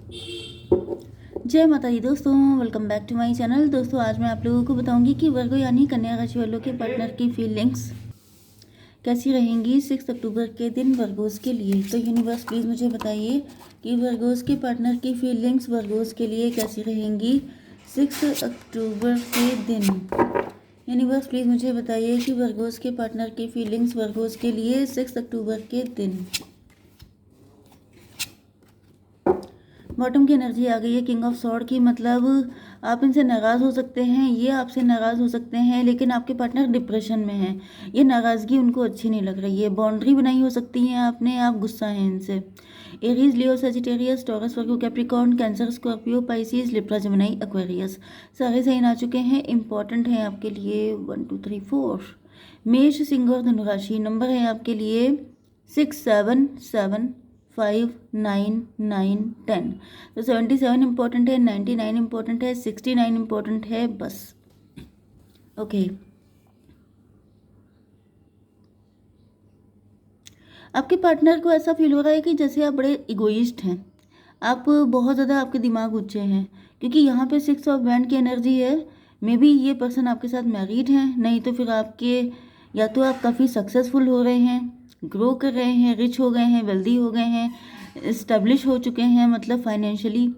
जय माता दी दोस्तों, welcome back to my channel. दोस्तों आज मैं आप लोगों को बताऊंगी कि वर्गो यानी कन्या राशि वालों के पार्टनर की फीलिंग्स कैसी रहेंगी 6 अक्टूबर के दिन वर्गोस के लिए। तो यूनिवर्स प्लीज़ मुझे बताइए कि वर्गोस के पार्टनर की फीलिंग्स वर्गोस के लिए कैसी रहेंगी 6 अक्टूबर के दिन। यूनिवर्स प्लीज़ मुझे बताइए कि वर्गोस के पार्टनर की फीलिंग्स वर्गोस के लिए 6 अक्टूबर के दिन। बॉटम की एनर्जी आ गई है किंग ऑफ सॉर्ड की, मतलब आप इनसे नाराज़ हो सकते हैं, ये आपसे नाराज़ हो सकते हैं, लेकिन आपके पार्टनर डिप्रेशन में है। ये नाराज़गी उनको अच्छी नहीं लग रही है। बाउंड्री बनाई हो सकती है आपने, आप गुस्सा हैं इनसे। Aries, Leo, Sagittarius, Taurus, Virgo, Capricorn, Cancer, Scorpio, Pisces, Libra, Gemini, Aquarius सारे साइन आ चुके हैं। इंपॉर्टेंट है आपके लिए 1 2 3 4। मेष, सिंह और धनुराशि। नंबर है आपके लिए 6 7 7 5 9 9 10। तो 77 इंपॉर्टेंट है, 99 इंपॉर्टेंट है, 69 इंपॉर्टेंट है बस। ओके आपके पार्टनर को ऐसा फील हो रहा है कि जैसे आप बड़े इगोइस्ट हैं, आप बहुत ज़्यादा, आपके दिमाग ऊंचे हैं, क्योंकि यहाँ पे 6 ऑफ बैंड की एनर्जी है। मे बी ये पर्सन आपके साथ मैरिड है, नहीं तो फिर आपके, या तो आप काफ़ी सक्सेसफुल हो रहे हैं, ग्रो कर रहे हैं, रिच हो गए हैं, वेल्दी हो गए हैं, इस्टेब्लिश हो चुके हैं मतलब फाइनेंशियली,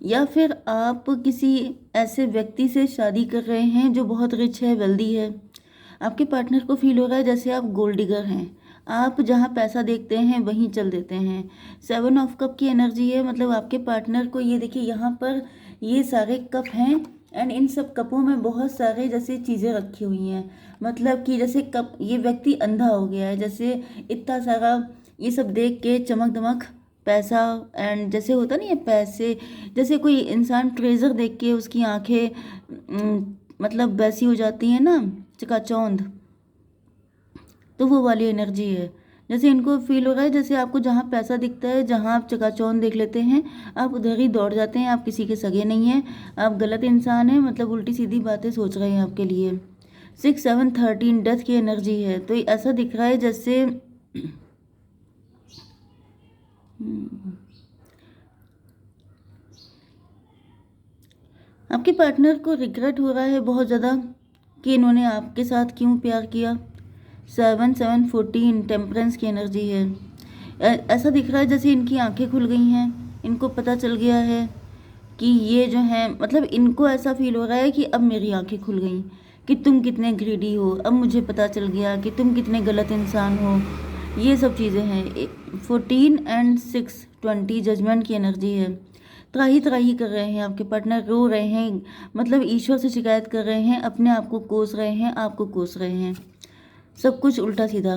या फिर आप किसी ऐसे व्यक्ति से शादी कर रहे हैं जो बहुत रिच है, वेल्दी है। आपके पार्टनर को फील हो रहा है जैसे आप गोल्ड डिगर हैं, आप जहाँ पैसा देखते हैं वहीं चल देते हैं। 7 ऑफ कप की एनर्जी है, मतलब आपके पार्टनर को, ये देखिए यहाँ पर ये सारे कप हैं एंड इन सब कपों में बहुत सारे जैसे चीज़ें रखी हुई हैं, मतलब कि जैसे कप, ये व्यक्ति अंधा हो गया है, जैसे इतना सारा ये सब देख के चमक दमक पैसा, एंड जैसे होता नहीं है पैसे, जैसे कोई इंसान ट्रेजर देख के उसकी आंखें मतलब वैसी हो जाती हैं ना, चकाचौंध, तो वो वाली एनर्जी है। जैसे इनको फील हो रहा है जैसे आपको जहाँ पैसा दिखता है, जहाँ आप चकाचौंध देख लेते हैं, आप उधर ही दौड़ जाते हैं। आप किसी के सगे नहीं हैं, आप गलत इंसान हैं, मतलब उल्टी सीधी बातें सोच रहे हैं आपके लिए। 6 7 13 डेथ की एनर्जी है, तो ऐसा दिख रहा है जैसे आपके पार्टनर को रिग्रेट हो रहा है बहुत ज़्यादा कि इन्होंने आपके साथ क्यों प्यार किया। 7 7 14 टेम्परेंस की एनर्जी है। ऐसा दिख रहा है जैसे इनकी आंखें खुल गई हैं, इनको पता चल गया है कि ये जो है, मतलब इनको ऐसा फील हो रहा है कि अब मेरी आंखें खुल गई कि तुम कितने ग्रीडी हो, अब मुझे पता चल गया कि तुम कितने गलत इंसान हो। ये सब चीज़ें हैं। 14 एंड 6 20 जजमेंट की एनर्जी है। त्राही त्राही कर रहे हैं आपके पार्टनर, रो रहे हैं, मतलब ईश्वर से शिकायत कर रहे हैं, अपने आप को कोस रहे हैं, आपको कोस रहे हैं, सब कुछ उल्टा सीधा,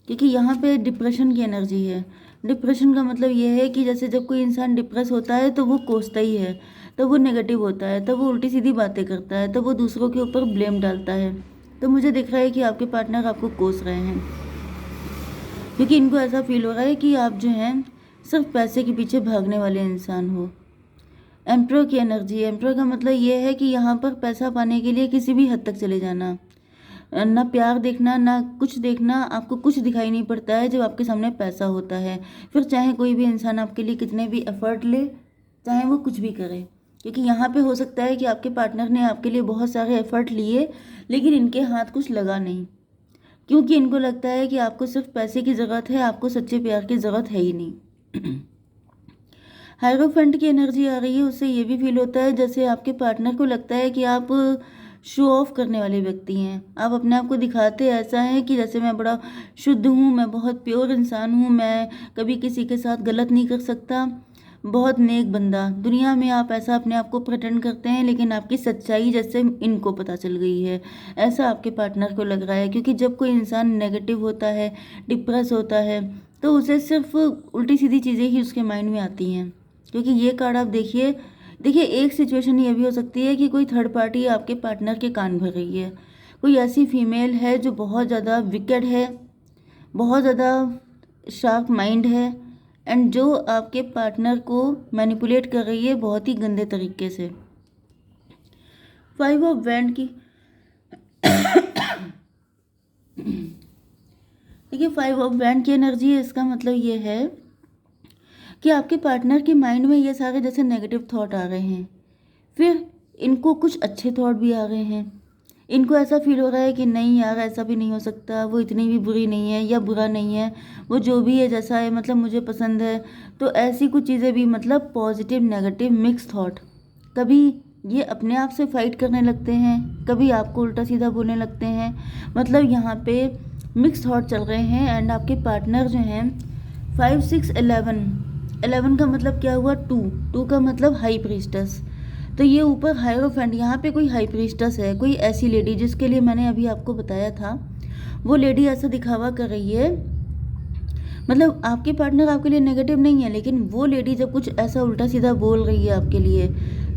क्योंकि यहाँ पे डिप्रेशन की एनर्जी है। डिप्रेशन का मतलब ये है कि जैसे जब कोई इंसान डिप्रेस होता है तो वो कोसता ही है, तब वो नेगेटिव होता है, तब वो उल्टी सीधी बातें करता है, तब वो दूसरों के ऊपर ब्लेम डालता है। तो मुझे दिख रहा है कि आपके पार्टनर आपको कोस रहे हैं, क्योंकि इनको ऐसा फील हो रहा है कि आप जो हैं सिर्फ पैसे के पीछे भागने वाले इंसान हो। एम्प्रो की एनर्जी, एम्प्रो का मतलब ये है कि यहाँ पर पैसा पाने के लिए किसी भी हद तक चले जाना, ना प्यार देखना, ना कुछ देखना, आपको कुछ दिखाई नहीं पड़ता है जब आपके सामने पैसा होता है। फिर चाहे कोई भी इंसान आपके लिए कितने भी एफर्ट ले, चाहे वो कुछ भी करे, क्योंकि यहाँ पे हो सकता है कि आपके पार्टनर ने आपके लिए बहुत सारे एफर्ट लिए लेकिन इनके हाथ कुछ लगा नहीं, क्योंकि इनको लगता है कि आपको सिर्फ पैसे की ज़रूरत है, आपको सच्चे प्यार की ज़रूरत है ही नहीं। हायरोफेंट की एनर्जी आ रही है, उससे ये भी फील होता है जैसे आपके पार्टनर को लगता है कि आप शो ऑफ करने वाले व्यक्ति हैं। आप अपने आप को दिखाते ऐसा है कि जैसे मैं बड़ा शुद्ध हूँ, मैं बहुत प्योर इंसान हूँ, मैं कभी किसी के साथ गलत नहीं कर सकता, बहुत नेक बंदा। दुनिया में आप ऐसा अपने आप को प्रेटेंड करते हैं, लेकिन आपकी सच्चाई जैसे इनको पता चल गई है, ऐसा आपके पार्टनर को लग रहा है। क्योंकि जब कोई इंसान नेगेटिव होता है, डिप्रेस होता है, तो उसे सिर्फ उल्टी सीधी चीज़ें ही उसके माइंड में आती हैं। क्योंकि ये कार्ड आप देखिए, देखिए एक सिचुएशन ये भी हो सकती है कि कोई थर्ड पार्टी आपके पार्टनर के कान भर रही है। कोई ऐसी फीमेल है जो बहुत ज़्यादा विकेड है, बहुत ज़्यादा शार्प माइंड है, एंड जो आपके पार्टनर को मैनिपुलेट कर रही है बहुत ही गंदे तरीके से। 5 ऑफ वैंड की देखिए 5 ऑफ वैंड की एनर्जी है, इसका मतलब ये है कि आपके पार्टनर के माइंड में ये सारे जैसे नेगेटिव थॉट आ रहे हैं, फिर इनको कुछ अच्छे थॉट भी आ रहे हैं। इनको ऐसा फील हो रहा है कि नहीं यार, ऐसा भी नहीं हो सकता, वो इतनी भी बुरी नहीं है या बुरा नहीं है, वो जो भी है जैसा है मतलब मुझे पसंद है। तो ऐसी कुछ चीज़ें भी, मतलब पॉजिटिव नेगेटिव मिक्स थॉट। कभी ये अपने आप से फाइट करने लगते हैं, कभी आपको उल्टा सीधा बोलने लगते हैं। मतलब यहाँ पे मिक्स थॉट चल रहे हैं। एंड आपके पार्टनर जो हैं 5 6 11, 11 का मतलब क्या हुआ, 2 का मतलब हाई प्रीस्टस। तो ये ऊपर हायरोफेंट, यहाँ पे कोई हाई प्रीस्टस है, कोई ऐसी लेडी जिसके लिए मैंने अभी आपको बताया था। वो लेडी ऐसा दिखावा कर रही है, मतलब आपके पार्टनर आपके लिए नेगेटिव नहीं है, लेकिन वो लेडी जब कुछ ऐसा उल्टा सीधा बोल रही है आपके लिए,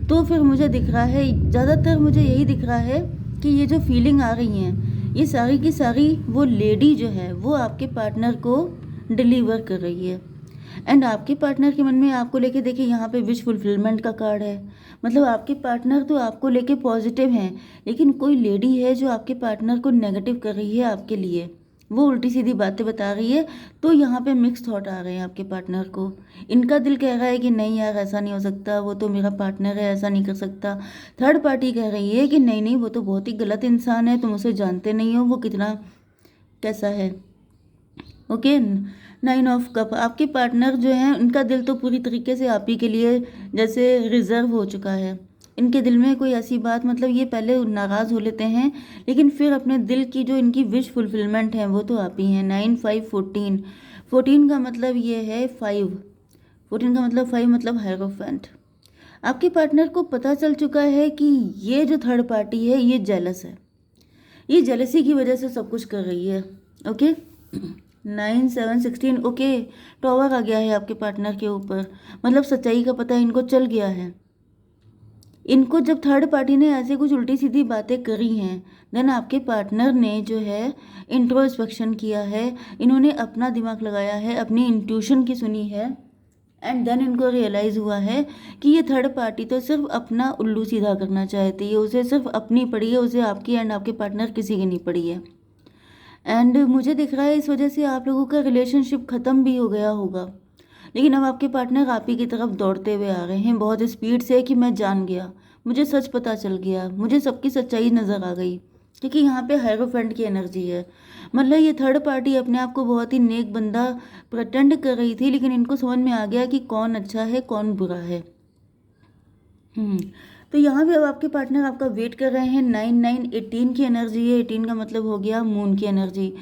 तो फिर मुझे दिख रहा है, ज़्यादातर मुझे यही दिख रहा है कि ये जो फीलिंग आ रही हैं, ये सारी की सारी वो लेडी जो है वो आपके पार्टनर को डिलीवर कर रही है। एंड आपके पार्टनर के मन में आपको लेके, देखिए यहाँ पे विश फुलफिलमेंट का कार्ड है। मतलब आपके पार्टनर तो आपको लेके पॉजिटिव हैं, लेकिन कोई लेडी है जो आपके पार्टनर को नेगेटिव कर रही है आपके लिए, वो उल्टी सीधी बातें बता रही है। तो यहाँ पे मिक्स थॉट आ रहे हैं आपके पार्टनर को। इनका दिल कह रहा है कि नहीं यार, ऐसा नहीं हो सकता, वो तो मेरा पार्टनर है, ऐसा नहीं कर सकता। थर्ड पार्टी कह रही है कि नहीं नहीं, वो तो बहुत ही गलत इंसान है, तुम उसे जानते नहीं हो, वो कितना कैसा है। Okay, 9 of cup. आपके पार्टनर जो है उनका दिल तो पूरी तरीके से आप ही के लिए जैसे रिजर्व हो चुका है। इनके दिल में कोई ऐसी बात, मतलब ये पहले नाराज़ हो लेते हैं, लेकिन फिर अपने दिल की जो इनकी विश फुलफिलमेंट है वो तो आप ही हैं। 9 5 14, 14 का मतलब ये है 5, 14 का मतलब 5 मतलब हायरोफेंट। आपके पार्टनर को पता चल चुका है कि ये जो थर्ड पार्टी है ये जेलस है, ये जेलसी की वजह से सब कुछ कर रही है। ओके, 9 7 16। ओके, टॉवर आ गया है आपके पार्टनर के ऊपर, मतलब सच्चाई का पता इनको चल गया है। इनको जब थर्ड पार्टी ने ऐसे कुछ उल्टी सीधी बातें करी हैं, देन आपके पार्टनर ने जो है इंट्रोस्पेक्शन किया है, इन्होंने अपना दिमाग लगाया है, अपनी इंट्यूशन की सुनी है। एंड देन इनको रियलाइज़ हुआ है कि ये थर्ड पार्टी तो सिर्फ अपना उल्लू सीधा करना चाहती है, उसे सिर्फ अपनी पड़ी है, उसे आपकी एंड आपके पार्टनर किसी की नहीं पड़ी है। एंड मुझे दिख रहा है इस वजह से आप लोगों का रिलेशनशिप ख़त्म भी हो गया होगा, लेकिन अब आपके पार्टनर आप ही की तरफ दौड़ते हुए आ रहे हैं बहुत स्पीड से कि मैं जान गया, मुझे सच पता चल गया, मुझे सबकी सच्चाई नज़र आ गई। क्योंकि यहाँ पे हायरोफेंट की एनर्जी है। मतलब ये थर्ड पार्टी अपने आप को बहुत ही नेक बंदा प्रटेंड कर रही थी, लेकिन इनको समझ में आ गया कि कौन अच्छा है कौन बुरा है। तो यहाँ भी अब आपके पार्टनर आपका वेट कर रहे हैं। 9 9 18 की एनर्जी है। 18 का मतलब हो गया मून की एनर्जी।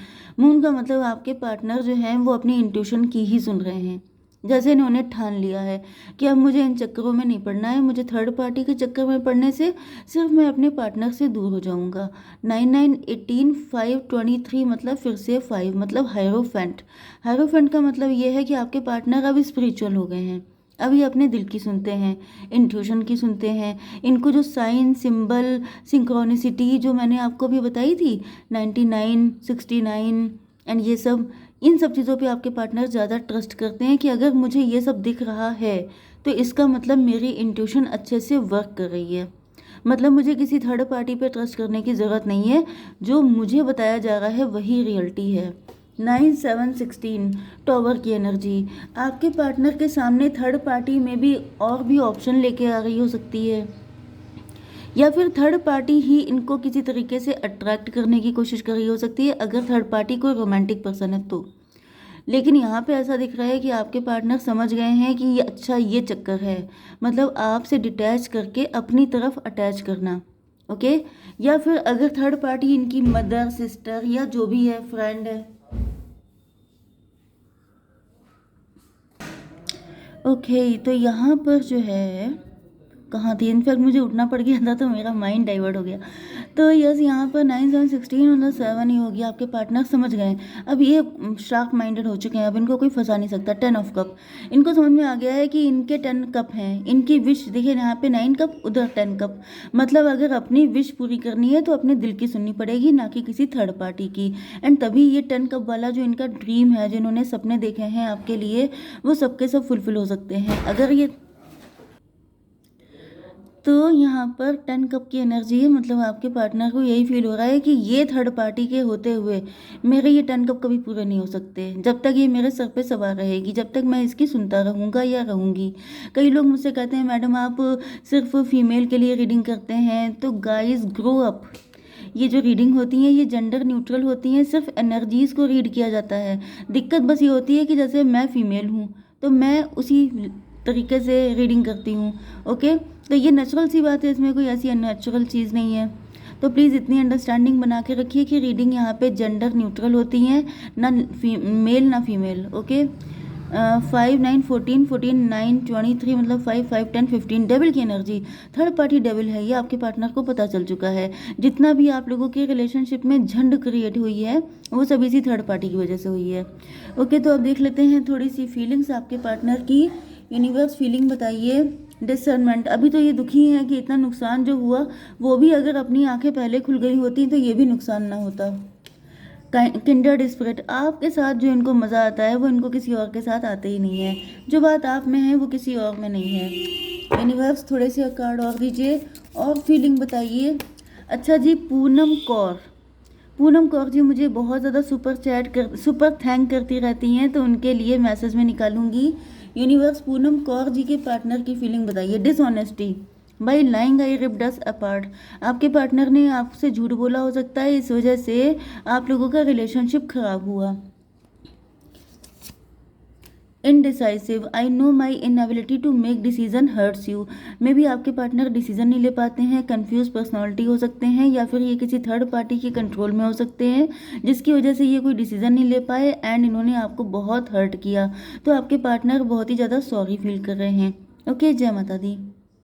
मून का मतलब आपके पार्टनर जो हैं वो अपनी इंट्यूशन की ही सुन रहे हैं। जैसे इन्होंने ठान लिया है कि अब मुझे इन चक्करों में नहीं पड़ना है, मुझे थर्ड पार्टी के चक्कर में पड़ने से सिर्फ मैं अपने पार्टनर से दूर हो जाऊंगा। 9 9 18 5 23 मतलब फिर से 5 मतलब हायरोफेंट। हायरोफेंट का मतलब ये है कि आपके पार्टनर अब स्पिरिचुअल हो गए हैं, अब ये अपने दिल की सुनते हैं, इंट्यूशन की सुनते हैं। इनको जो साइन सिंबल सिंक्रोनिसिटी जो मैंने आपको भी बताई थी 99 69 एंड ये सब, इन सब चीज़ों पे आपके पार्टनर ज़्यादा ट्रस्ट करते हैं कि अगर मुझे ये सब दिख रहा है तो इसका मतलब मेरी इंट्यूशन अच्छे से वर्क कर रही है। मतलब मुझे किसी थर्ड पार्टी पे ट्रस्ट करने की ज़रूरत नहीं है, जो मुझे बताया जा रहा है वही रियलिटी है। 9 7 16 टॉवर की एनर्जी आपके पार्टनर के सामने थर्ड पार्टी में भी और भी ऑप्शन लेके आ रही हो सकती है, या फिर थर्ड पार्टी ही इनको किसी तरीके से अट्रैक्ट करने की कोशिश कर रही हो सकती है, अगर थर्ड पार्टी कोई रोमांटिक पर्सन है तो। लेकिन यहाँ पे ऐसा दिख रहा है कि आपके पार्टनर समझ गए हैं कि ये अच्छा ये चक्कर है, मतलब आपसे डिटैच करके अपनी तरफ अटैच करना। ओके, या फिर अगर थर्ड पार्टी इनकी मदर सिस्टर या जो भी है फ्रेंड है। ओके, तो यहाँ पर जो है कहाँ थी, इनफैक्ट मुझे उठना पड़ गया था तो मेरा माइंड डाइवर्ट हो गया। तो यस, यहाँ पर 9 7 16 मतलब 7 ही हो गया। आपके पार्टनर समझ गए, अब ये शार्प माइंडेड हो चुके हैं, अब इनको कोई फंसा नहीं सकता। 10 ऑफ कप, इनको समझ में आ गया है कि इनके 10 कप हैं, इनकी विश देखिए यहाँ पे 9 कप उधर 10 कप। मतलब अगर अपनी विश पूरी करनी है तो अपने दिल की सुननी पड़ेगी, ना कि किसी थर्ड पार्टी की। एंड तभी ये 10 कप वाला जो इनका ड्रीम है, जो इन्होंने सपने देखे हैं आपके लिए, वो सबके सब फुलफिल हो सकते हैं। अगर ये तो यहाँ पर 10 कप की एनर्जी है, मतलब आपके पार्टनर को यही फील हो रहा है कि ये थर्ड पार्टी के होते हुए मेरे ये 10 कप कभी पूरे नहीं हो सकते जब तक ये मेरे सर पे सवार रहेगी, जब तक मैं इसकी सुनता रहूँगा या रहूँगी। कई लोग मुझसे कहते हैं मैडम आप सिर्फ फीमेल के लिए रीडिंग करते हैं, तो गाइस ग्रो अप। ये जो रीडिंग होती हैं ये जेंडर न्यूट्रल होती हैं, सिर्फ एनर्जीज़ को रीड किया जाता है। दिक्कत बस ये होती है कि जैसे मैं फीमेल हूँ तो मैं उसी तरीके से रीडिंग करती हूँ। ओके, तो ये नेचुरल सी बात है, इसमें कोई ऐसी अननेचुरल चीज़ नहीं है। तो प्लीज़ इतनी अंडरस्टैंडिंग बना के रखिए कि रीडिंग यहाँ पे जेंडर न्यूट्रल होती हैं, ना मेल ना फीमेल। ओके, 5 9 14 14 9 23, मतलब 5 5 10 15 डेविल की एनर्जी, थर्ड पार्टी डेविल है, ये आपके पार्टनर को पता चल चुका है। जितना भी आप लोगों के रिलेशनशिप में झंड क्रिएट हुई है वो सब इसी थर्ड पार्टी की वजह से हुई है। ओके, तो अब देख लेते हैं थोड़ी सी फीलिंग्स आपके पार्टनर की। यूनिवर्स फीलिंग बताइए। डिसर्नमेंट, अभी तो ये दुखी है कि इतना नुकसान जो हुआ वो भी अगर अपनी आंखें पहले खुल गई होती तो ये भी नुकसान ना होता। किंडर्ड स्पिरिट, आपके साथ जो इनको मज़ा आता है वो इनको किसी और के साथ आते ही नहीं है, जो बात आप में है वो किसी और में नहीं है। यूनिवर्स थोड़े से कार्ड और दीजिए और फीलिंग बताइए। अच्छा जी, पूनम कौर जी मुझे बहुत ज़्यादा सुपर थैंक करती रहती हैं, तो उनके लिए मैसेज में निकालूंगी। यूनिवर्स पूनम कौर जी के पार्टनर की फीलिंग बताइए। Dishonesty, by lying I ripped us apart, आपके पार्टनर ने आपसे झूठ बोला हो सकता है, इस वजह से आप लोगों का रिलेशनशिप खराब हुआ। Indecisive, I know my inability to make decision hurts you, मे भी आपके पार्टनर डिसीजन नहीं ले पाते हैं, कंफ्यूज पर्सनालिटी हो सकते हैं, या फिर ये किसी थर्ड पार्टी के कंट्रोल में हो सकते हैं जिसकी वजह से ये कोई डिसीजन नहीं ले पाए एंड इन्होंने आपको बहुत हर्ट किया। तो आपके पार्टनर बहुत ही ज़्यादा सॉरी फील कर रहे हैं। ओके, जय माता दी।